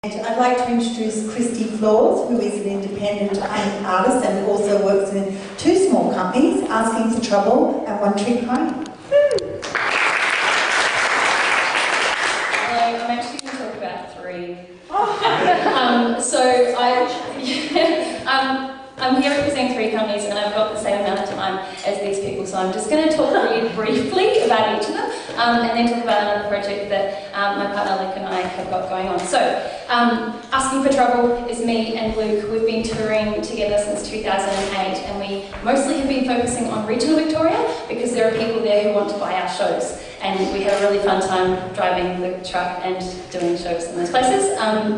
I'd like to introduce Christy Flaws, who is an independent artist and also works in two small companies, Asking for Trouble and One Trick Pony. I'm actually going to talk about three. I'm here representing three companies and I've got the same amount of time as these people, so I'm just going to talk really briefly about each of them and then talk about another project that my partner Luke and I have got going on. So, Asking for Trouble is me and Luke. We've been touring together since 2008 and we mostly have been focusing on regional Victoria because there are people there who want to buy our shows, and we have a really fun time driving the truck and doing shows in those places.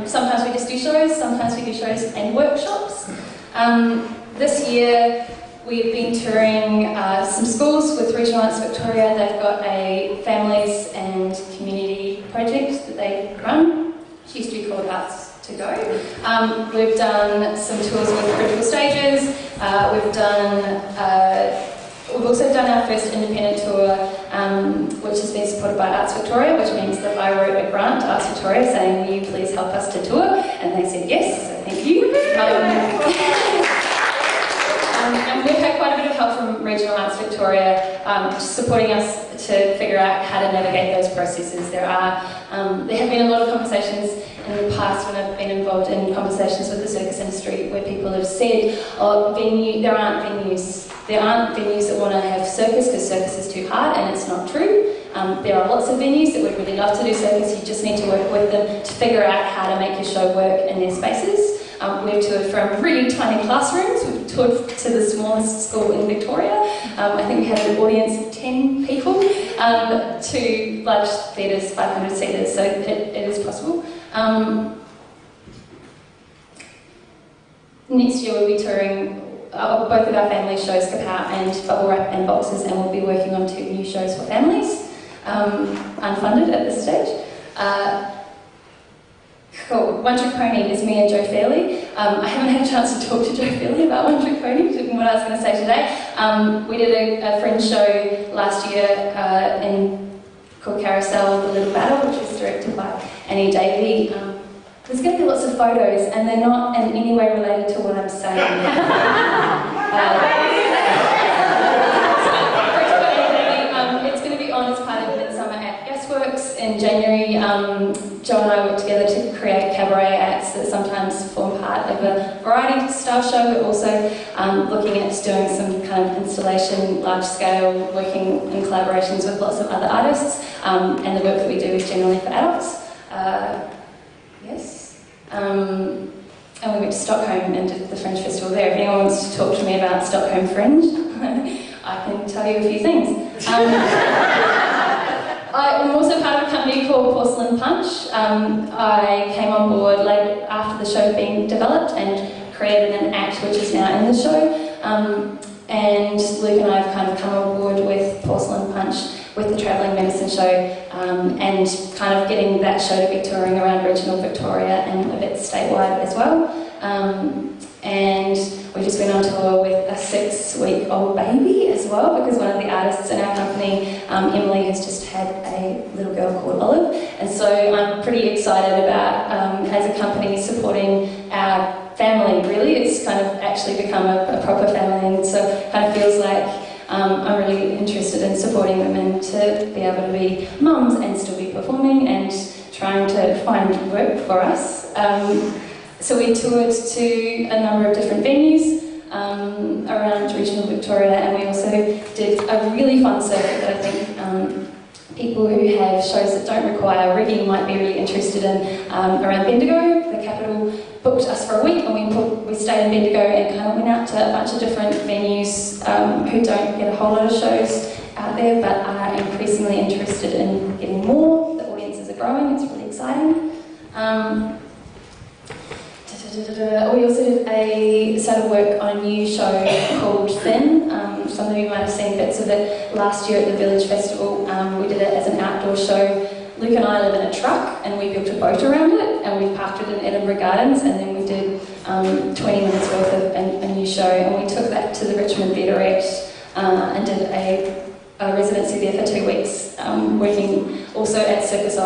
Sometimes we just do shows, sometimes we do shows and workshops. This year we've been touring some schools with Regional Arts Victoria. They've got a families and community project that they run. It used to be called Arts to Go. We've done some tours with Critical Stages. We've also done our first independent tour, which has been supported by Arts Victoria, which means that I wrote a grant to Arts Victoria saying, will you please help us to tour? And they said yes, so thank you. And we've had quite a bit of help from Regional Arts Victoria, supporting us to figure out how to navigate those processes. There have been a lot of conversations in the past when I've been involved in conversations with the circus industry where people have said, oh, there aren't venues that want to have circus because circus is too hard, and it's not true. There are lots of venues that would really love to do circus. You just need to work with them to figure out how to make your show work in their spaces. We've toured from really tiny classrooms. We've toured to the smallest school in Victoria. I think we had an audience of 10 people, to large theatres, 500 seaters, so it is possible. Next year we'll be touring both of our family shows, Kapow and Bubble Wrap and Boxes, and we'll be working on 2 new shows for families, unfunded at this stage. Cool. One Trick Pony is me and Joe Fairley. I haven't had a chance to talk to Joe Fairley about One Trick Pony, what I was going to say today. We did a Fringe show last year called Carousel, The Little Battle, which was directed by Annie Davey. There's going to be lots of photos, and they're not in any way related to what I'm saying. It's going to be on as part of Midsummer at Gasworks in January. Joe and I work together to create cabaret acts that sometimes form part of a variety style show, but also looking at doing some kind of installation, large scale, working in collaborations with lots of other artists, and the work that we do is generally for adults. Yes. And we went to Stockholm and did the Fringe Festival there. If anyone wants to talk to me about Stockholm Fringe, I can tell you a few things. I'm also part of a company called Porcelain Punch. I came on board late after the show had been developed and created an act which is now in the show. And Luke and I have kind of come on board with Porcelain Punch with the Travelling Medicine Show, and kind of getting that show to be touring around regional Victoria and a bit statewide as well. And we just went on tour with a 6-week-old baby as well, because one of the artists in our company, Emily, has just had a little girl called Olive. And so I'm pretty excited about, as a company, supporting our family, really. It's kind of actually become a proper family, and so it kind of feels like I'm really interested in supporting them and to be able to be mums and still be performing and trying to find work for us. So we toured to a number of different venues around regional Victoria, and we also did a really fun circuit that I think people who have shows that don't require rigging might be really interested in, around Bendigo. The capital booked us for a week, and we stayed in Bendigo and kind of went out to a bunch of different venues who don't get a whole lot of shows out there, but are increasingly interested in getting more. The audiences are growing, it's really exciting. We also started work on a new show called Thin. Some of you might have seen bits of it last year at the Village Festival. We did it as an outdoor show. Luke and I live in a truck, and we built a boat around it, and we parked it in Edinburgh Gardens, and then we did 20 minutes worth of a new show, and we took that to the Richmond Theaterette and did a residency there for 2 weeks, working also at Circus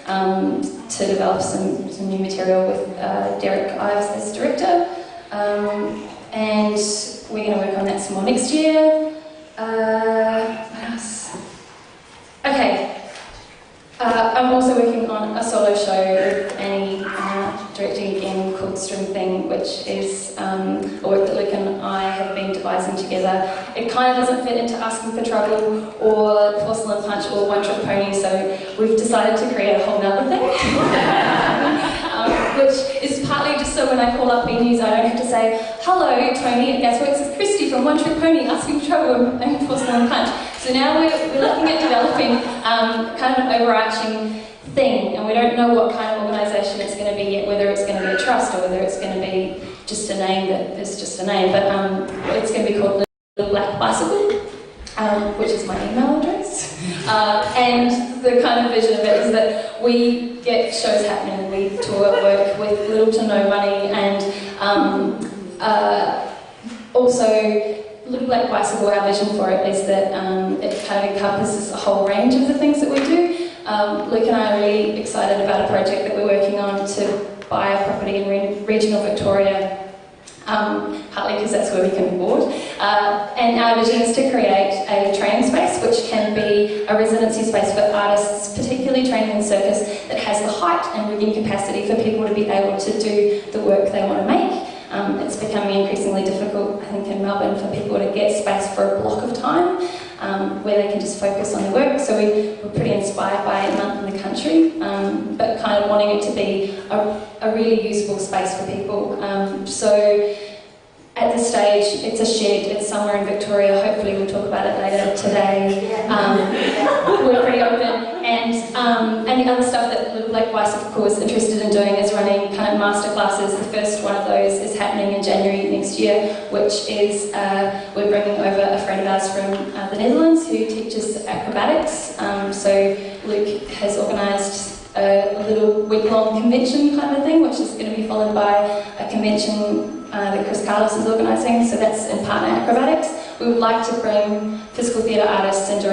to develop some new material with Derek Ives as director. And we're going to work on that some more next year. What else? Okay. I'm also working on a solo show with Annie directing again called String Thing, which is a work that Luke and I have been devising together. It kind of doesn't fit into Asking for Trouble or Porcelain Punch or One Trick Pony, so we've decided to create a whole nother thing. Which is partly just so when I call up venues I don't have to say, "Hello, Tony at Gasworks, it's Christy from One Trick Pony, Asking for Trouble and Porcelain Punch." So now we're looking at developing kind of an overarching thing, and we don't know what kind of organisation it's going to be yet, whether it's going to be a trust or whether it's going to be just a name that is just a name, but it's going to be called Little Black Bicycle, which is my email address. And the kind of vision of it is that we get shows happening, we tour work with little to no money, and also Little Black Bicycle, our vision for it is that it kind of encompasses a whole range of the things that we do. Luke and I are really excited about a project that we're working on to buy a property in regional Victoria, partly because that's where we can be bored. And our vision is to create a training space which can be a residency space for artists, particularly training in circus, that has the height and rigging capacity for people to be able to do the work they want to make. It's becoming increasingly difficult, I think, in Melbourne for people to get space for a block of time where they can just focus on the work. So we're pretty inspired by a month in the country, but kind of wanting it to be a really useful space for people. So at this stage, it's a shed, it's somewhere in Victoria, hopefully we'll talk about it later today. We're pretty open. And the other stuff that Little Black Bicycle is interested in doing is running kind of masterclasses. The first one of those is happening in January next year, which is, we're bringing over a friend of ours from the Netherlands who teaches acrobatics. So Luke has organised a little week-long convention kind of thing, which is going to be followed by a convention that Chris Carlos is organising, so that's in partner acrobatics. We would like to bring physical theatre artists and